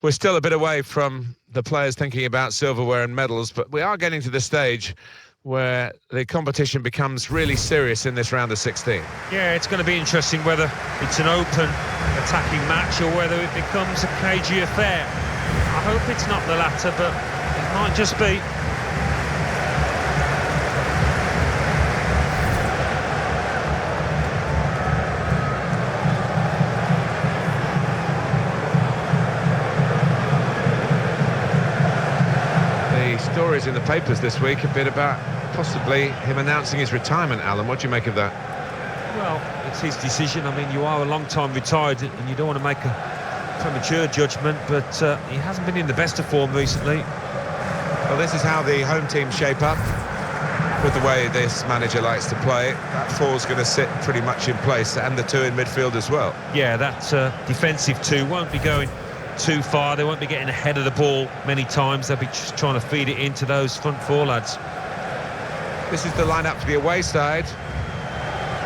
We're still a bit away from the players thinking about silverware and medals, but we are getting to the stage where the competition becomes really serious in this round of 16. Yeah, it's going to be interesting whether it's an open attacking match or whether it becomes a cagey affair. I hope it's not the latter, but it might just be. Stories in the papers this week have been about possibly him announcing his retirement. Alan, what do you make of that? Well, it's his decision. I mean, you are a long time retired and you don't want to make a premature judgment, but he hasn't been in the best of form recently. Well, this is how the home team shape up with the way this manager likes to play. That four's going to sit pretty much in place, and the two in midfield as well. Yeah, that defensive two won't be going too far. They won't be getting ahead of the ball many times. They'll be just trying to feed it into those front four lads. This is the lineup to the away side.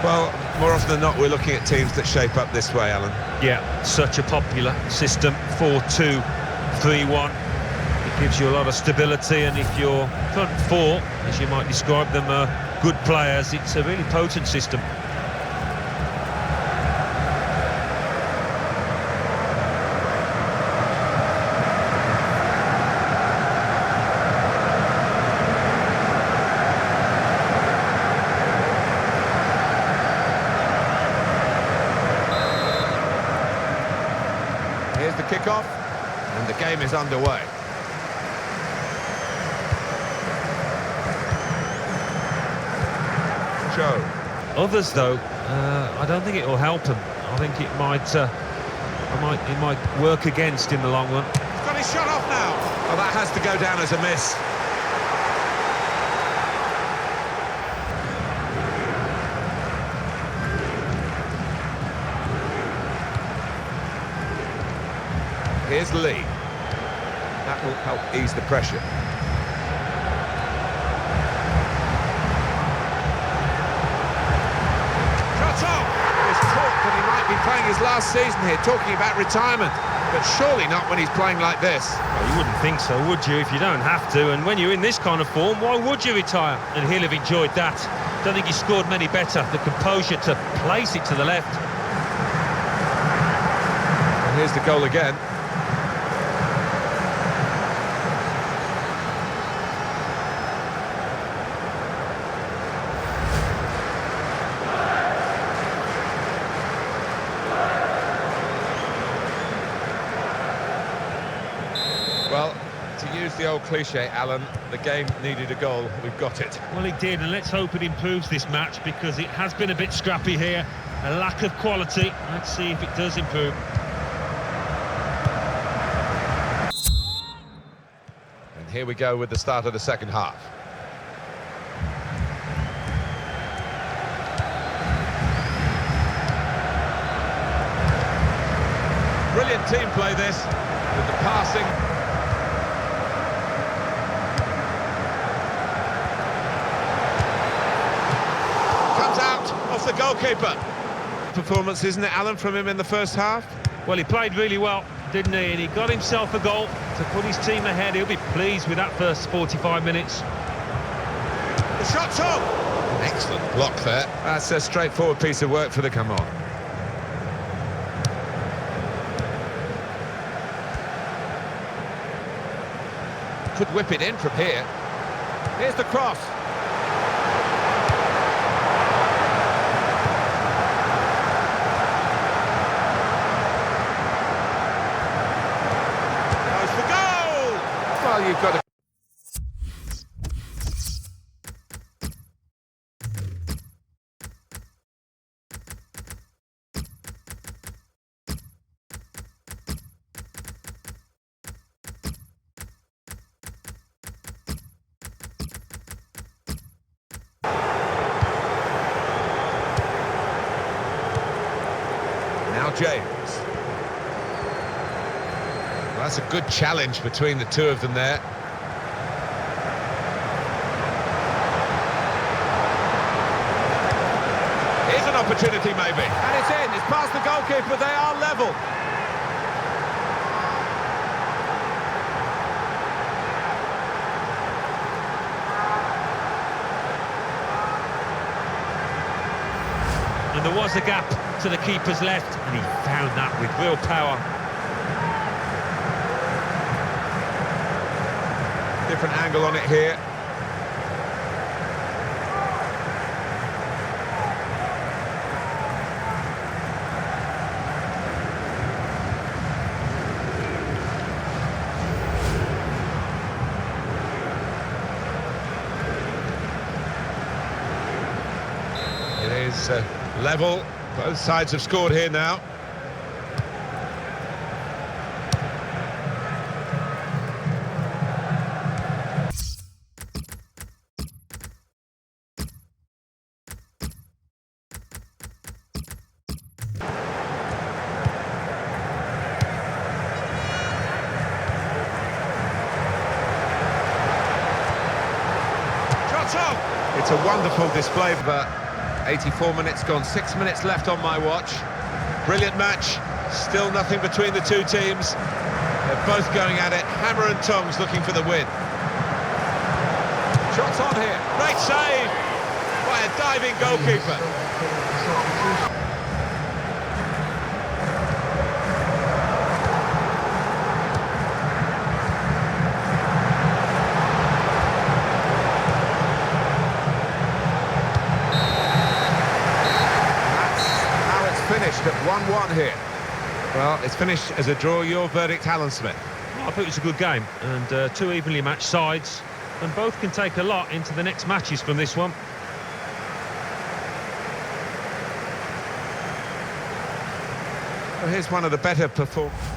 Well, more often than not, we're looking at teams that shape up this way, Alan. Yeah, such a popular system, 4-2-3-1. It gives you a lot of stability, and if your front four, as you might describe them, are good players, it's a really potent system. Here's the kickoff, and the game is underway. Joe. Others, though, I don't think it will help him. I think it might work against in the long run. He's got his shot off now. Well, that has to go down as a miss. Here's Lee. That will help ease the pressure. Shots off! There's talk that he might be playing his last season here, talking about retirement, but surely not when he's playing like this. Well, you wouldn't think so, would you, if you don't have to? And when you're in this kind of form, why would you retire? And he'll have enjoyed that. Don't think he scored many better. The composure to place it to the left. And here's the goal again. Well, to use the old cliche, Alan, the game needed a goal. We've got it. Well, it did, and let's hope it improves this match, because it has been a bit scrappy here. A lack of quality. Let's see if it does improve. And here we go with the start of the second half. Brilliant team play this, with the passing. Off the goalkeeper. Performance, isn't it, Alan, from him in the first half? Well, he played really well, didn't he? And he got himself a goal to put his team ahead. He'll be pleased with that first 45 minutes. The shot's on! Excellent block there. That's a straightforward piece of work for the come on. Could whip it in from here. Here's the cross. Well, you've got to... Now James. Well, that's a good challenge between the two of them there. Here's an opportunity maybe. And it's in, it's past the goalkeeper, they are level. and there was a gap to the keeper's left, and he found that with real power. Different angle on it here. It is level. Both sides have scored here now. It's a wonderful display, but 84 minutes gone, 6 minutes left on my watch. Brilliant match, still nothing between the two teams. They're both going at it, hammer and tongs looking for the win. Shots on here, great save by a diving goalkeeper. Finished at 1-1 here. Well, it's finished as a draw. Your verdict, Alan Smith? Well, I thought it was a good game, and two evenly matched sides, and both can take a lot into the next matches from this one. Well, here's one of the better performances.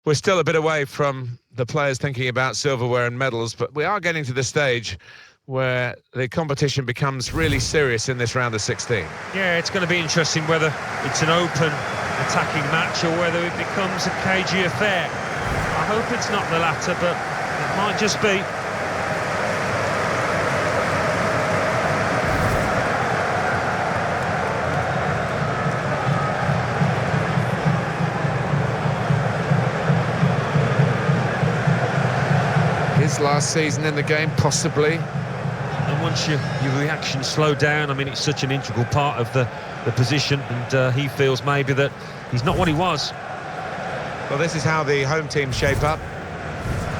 We're still a bit away from the players thinking about silverware and medals, but we are getting to the stage where the competition becomes really serious in this round of 16. Yeah, it's going to be interesting whether it's an open attacking match or whether it becomes a cagey affair. I hope it's not the latter, but it might just be. His last season in the game, possibly. And once your reactions slow down, I mean, it's such an integral part of the position, and he feels maybe that he's not what he was. Well, this is how the home team shape up.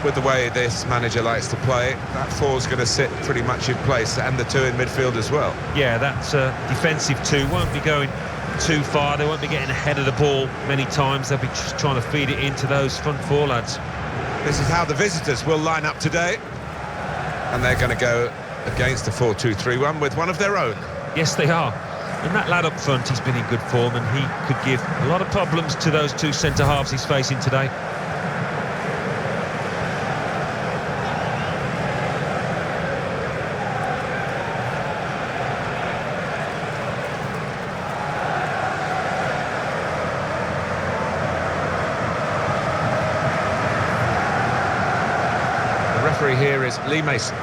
With the way this manager likes to play, that four's going to sit pretty much in place, and the two in midfield as well. Yeah, that defensive two won't be going too far. They won't be getting ahead of the ball many times. They'll be just trying to feed it into those front four lads. This is how the visitors will line up today, and they're going to go against the 4-2-3-1 with one of their own. Yes, they are. And that lad up front, he's been in good form, and he could give a lot of problems to those two centre-halves he's facing today. The referee here is Lee Mason.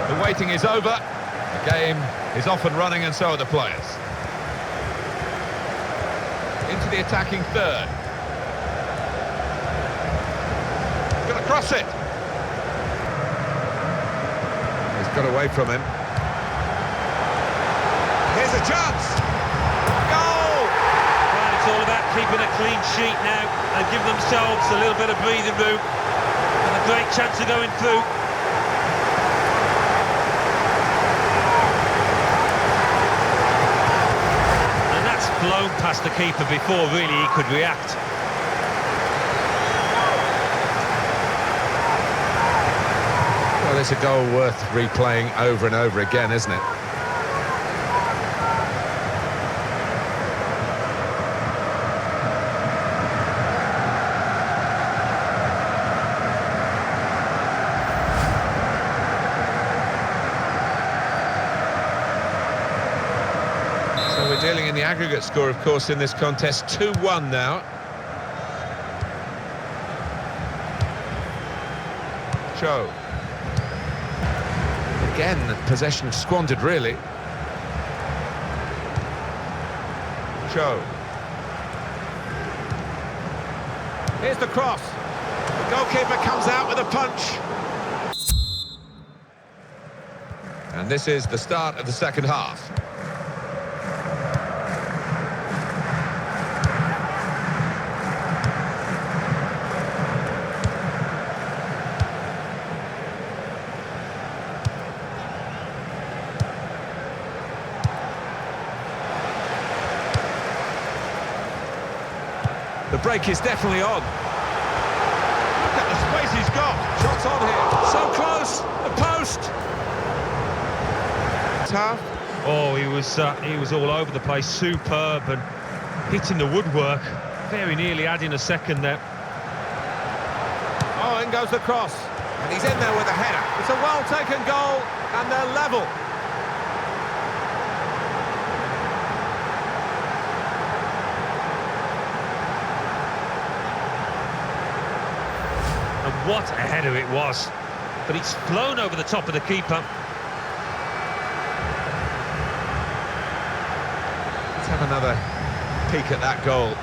The waiting is over, the game is off and running, and so are the players. Into the attacking third. Going to cross it. He's got away from him. Here's a chance. Goal! Well, it's all about keeping a clean sheet now and give themselves a little bit of breathing room and a great chance of going through. Blown past the keeper before really he could react. Well, it's a goal worth replaying over and over again, isn't it? So we're dealing in the aggregate score, of course, in this contest, 2-1 now. Cho. Again, possession squandered, really. Cho. Here's the cross. The goalkeeper comes out with a punch. And this is the start of the second half. The break is definitely on. Look at the space he's got. Shots on here. So close. The post. Tough. Oh, he was all over the place. Superb and hitting the woodwork. Very nearly adding a second there. Oh, in goes the cross. And he's in there with a header. It's a well-taken goal, and they're level. And what a header it was. But it's flown over the top of the keeper. Let's have another peek at that goal.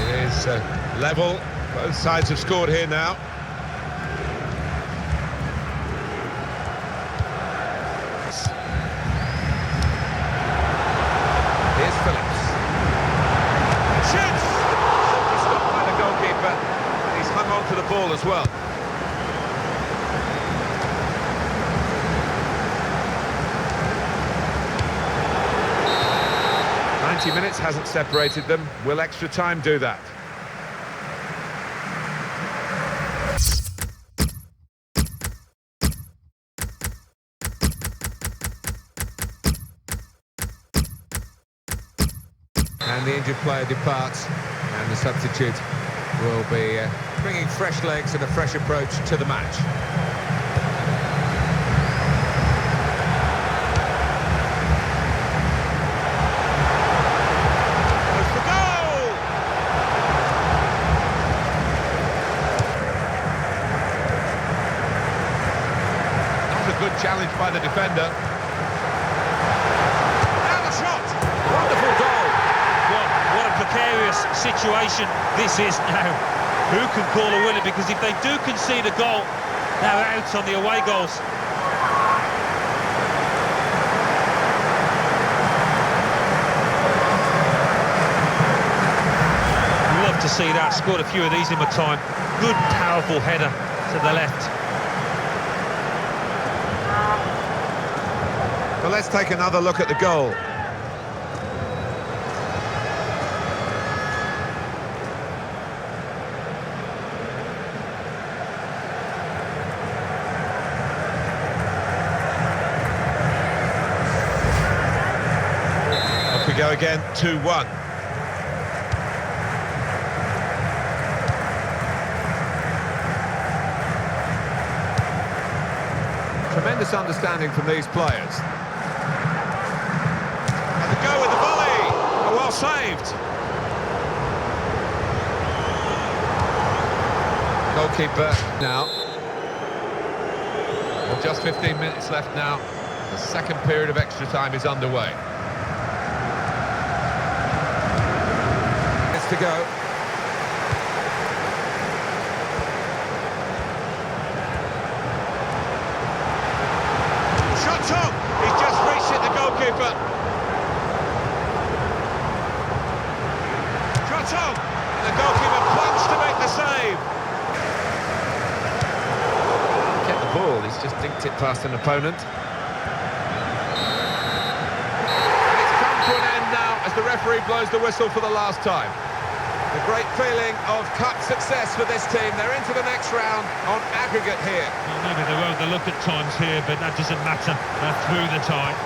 It is level. Both sides have scored here now. Here's Phillips. Shoots! Simply stopped by the goalkeeper. He's hung on to the ball as well. 90 minutes hasn't separated them. Will extra time do that? change of player departs, and the substitute will be bringing fresh legs and a fresh approach to the match. Goes for goal! That was a good challenge by the defender. Now the shot! Wonderful goal! What a precarious situation this is now. Who can call a winner? Because if they do concede a goal, they're out on the away goals. Love to see that. Scored a few of these in my time. Good, powerful header to the left. Well, let's take another look at the goal. We go again, 2-1. Tremendous understanding from these players. And the go with the volley. Oh, well saved. Goalkeeper now. Well, just 15 minutes left now. The second period of extra time is underway. To go. Shot's on! He's just reached it, the goalkeeper. Shot's on! And the goalkeeper plunged to make the save. Get the ball, he's just dinked it past an opponent. And it's come to an end now as the referee blows the whistle for the last time. A great feeling of cup success for this team. They're into the next round on aggregate here. Well, maybe they won't look at times here, but that doesn't matter. They're through the tie.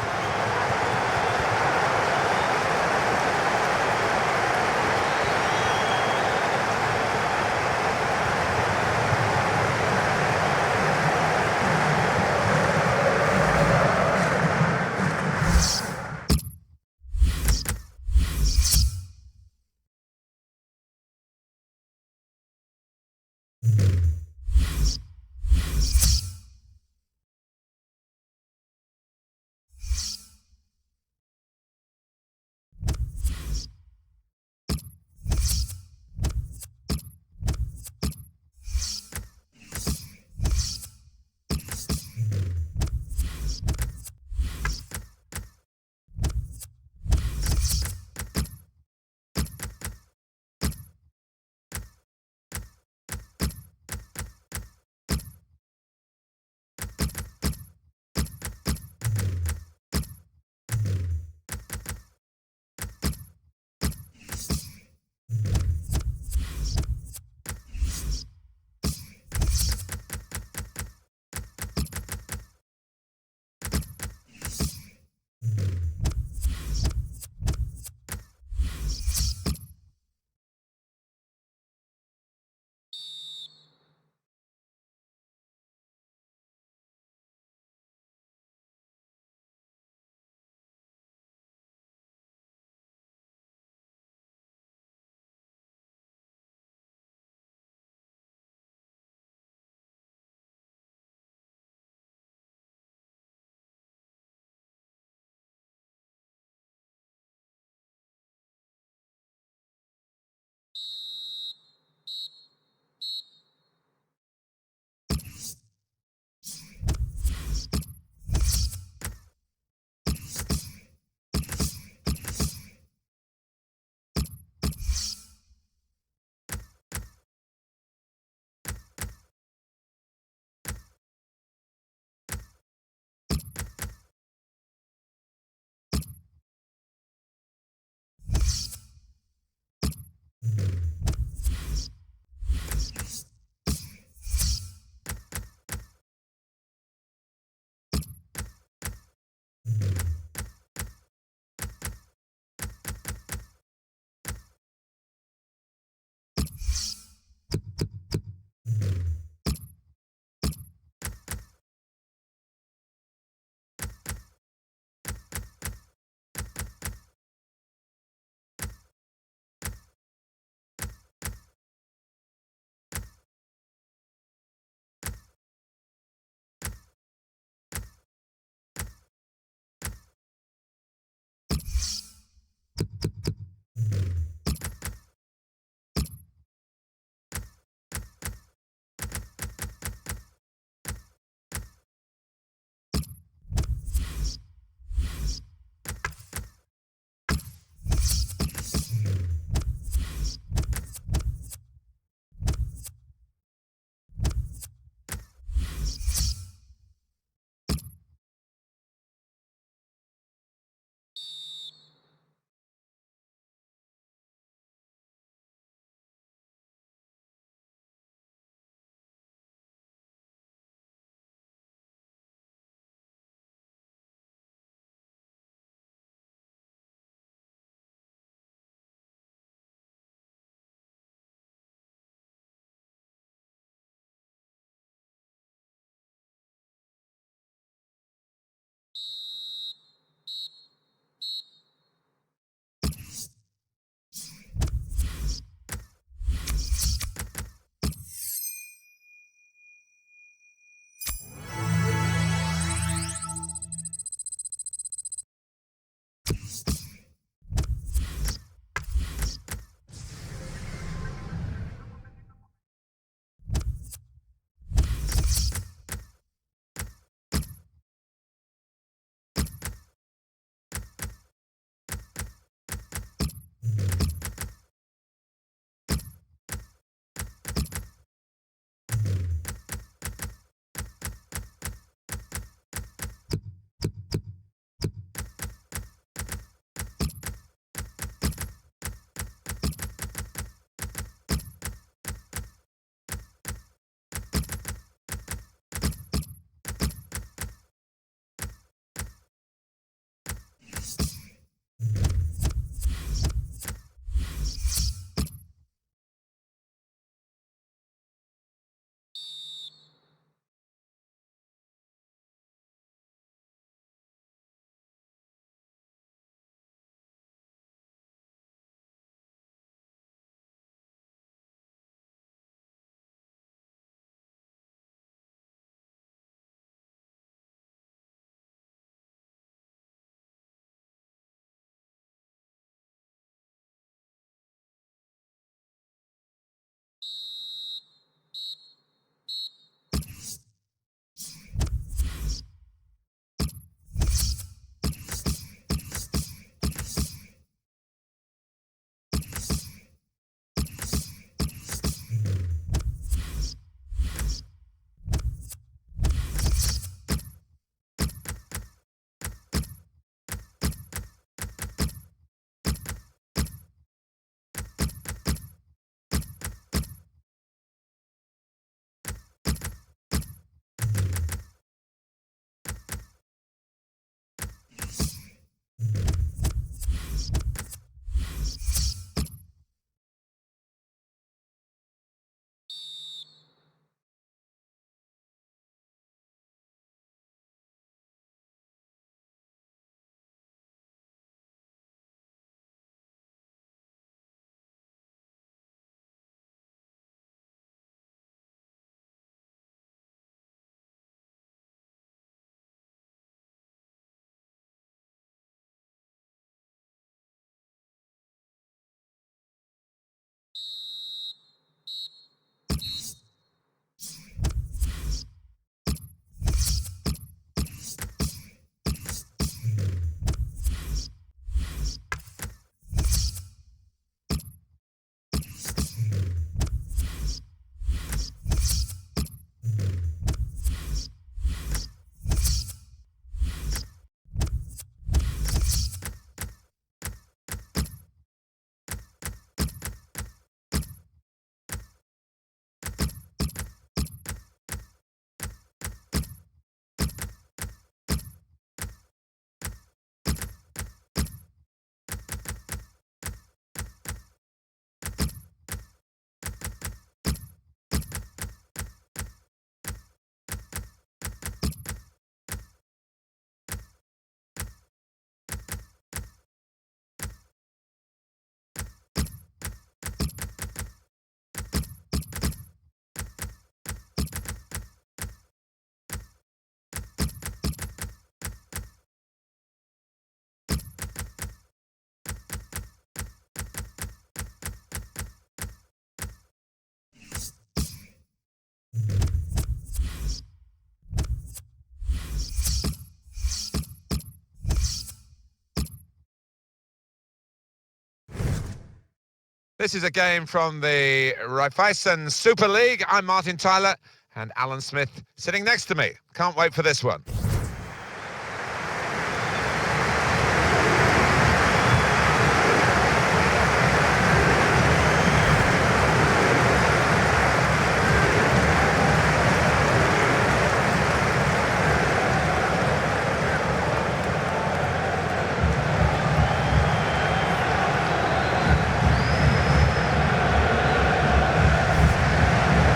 This is a game from the Raiffeisen Super League. I'm Martin Tyler and Alan Smith sitting next to me. Can't wait for this one.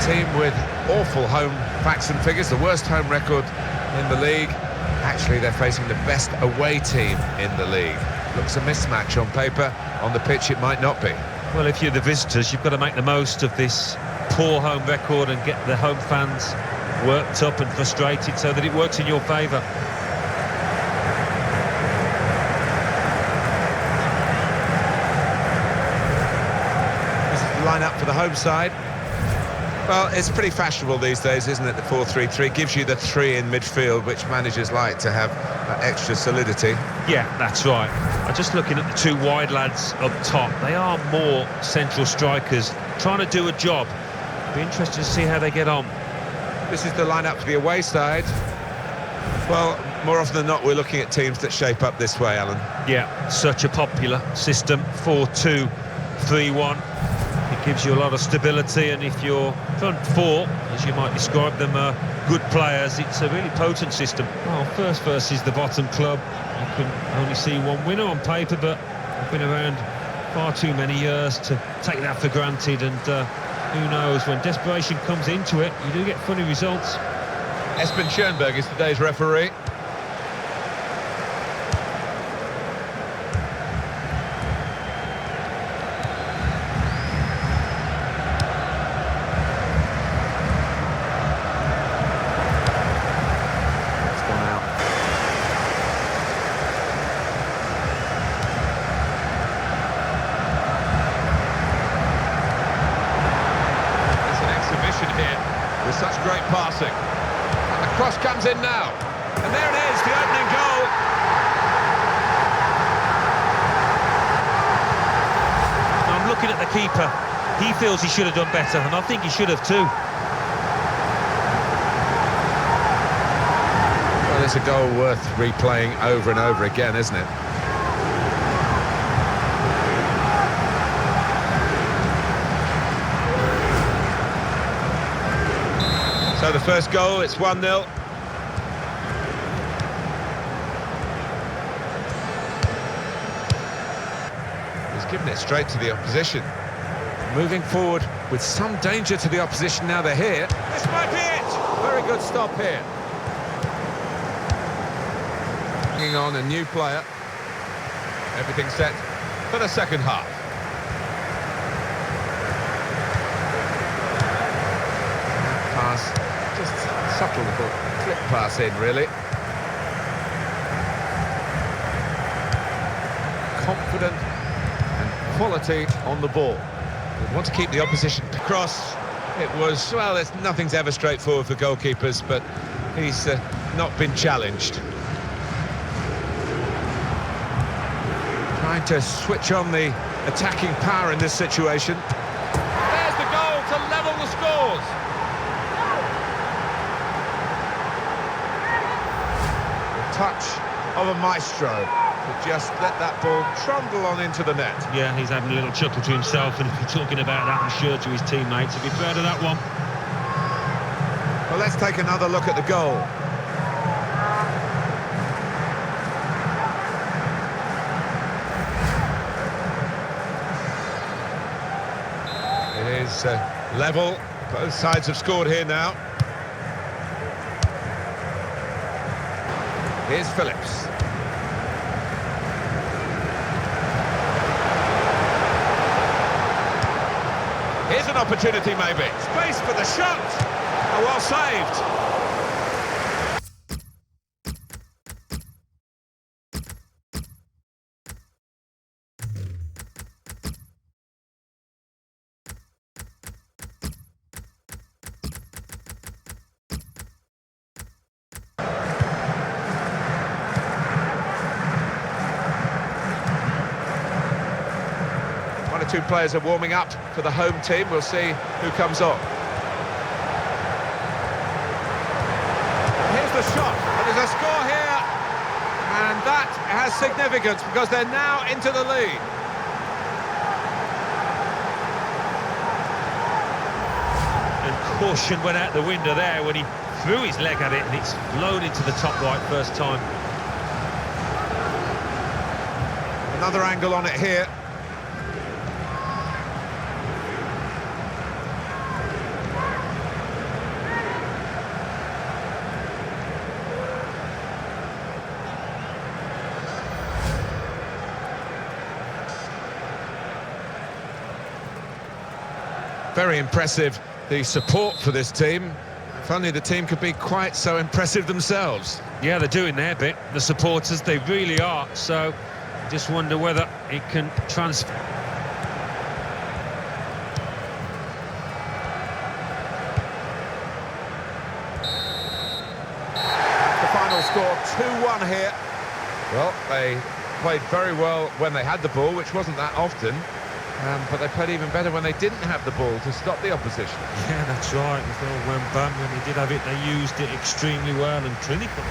Team with awful home facts and figures, the worst home record in the league. Actually, they're facing the best away team in the league. Looks a mismatch on paper. On the pitch, it might not be. Well, if you're the visitors, you've got to make the most of this poor home record and get the home fans worked up and frustrated so that it works in your favour. This is the lineup for the home side. Well, it's pretty fashionable these days, isn't it? The 4-3-3 gives you the three in midfield, which managers like to have extra solidity. Yeah, that's right. I'm just looking at the two wide lads up top. They are more central strikers, trying to do a job. Be interested to see how they get on. This is the lineup for the away side. Well, more often than not, we're looking at teams that shape up this way, Alan. Yeah, such a popular system, 4-2-3-1. It gives you a lot of stability, and if your front four, as you might describe them, are good players, it's a really potent system. Well, first versus the bottom club. You can only see one winner on paper, but I've been around far too many years to take that for granted, and who knows, when desperation comes into it, you do get funny results. Espen Schoenberg is today's referee. With such great passing. And the cross comes in now. And there it is, the opening goal. I'm looking at the keeper. He feels he should have done better, and I think he should have too. Well, it's a goal worth replaying over and over again, isn't it? So the first goal, it's 1-0. He's given it straight to the opposition. Moving forward with some danger to the opposition now they're here. This might be it! Very good stop here. Bringing on a new player. Everything set for the second half. Pass. Just subtle little flip pass in, really. Confident and quality on the ball. We want to keep the opposition across. It was, well, nothing's ever straightforward for goalkeepers, but he's not been challenged. Trying to switch on the attacking power in this situation. There's the goal to level the scores. Touch of a maestro to just let that ball trundle on into the net. Yeah, he's having a little chuckle to himself, and if you're talking about that, I'm sure to his teammates, he'll be proud of that one. Well, let's take another look at the goal. It is level. Both sides have scored here now. Here's Phillips. Here's an opportunity, maybe. Space for the shot. Oh, well saved. two players are warming up for the home team. We'll see who comes on. Here's the shot, and there's a score here, and that has significance because they're now into the lead. And caution went out the window there when he threw his leg at it, and it's flown into the top right first time. Another angle on it here. Very impressive, the support for this team. If only the team could be quite so impressive themselves. Yeah, they're doing their bit, the supporters, they really are. So, just wonder whether it can transfer. The final score, 2-1 here. Well, they played very well when they had the ball, which wasn't that often. But they played even better when they didn't have the ball to stop the opposition. Yeah, that's right. When they did have it, they used it extremely well and clinically.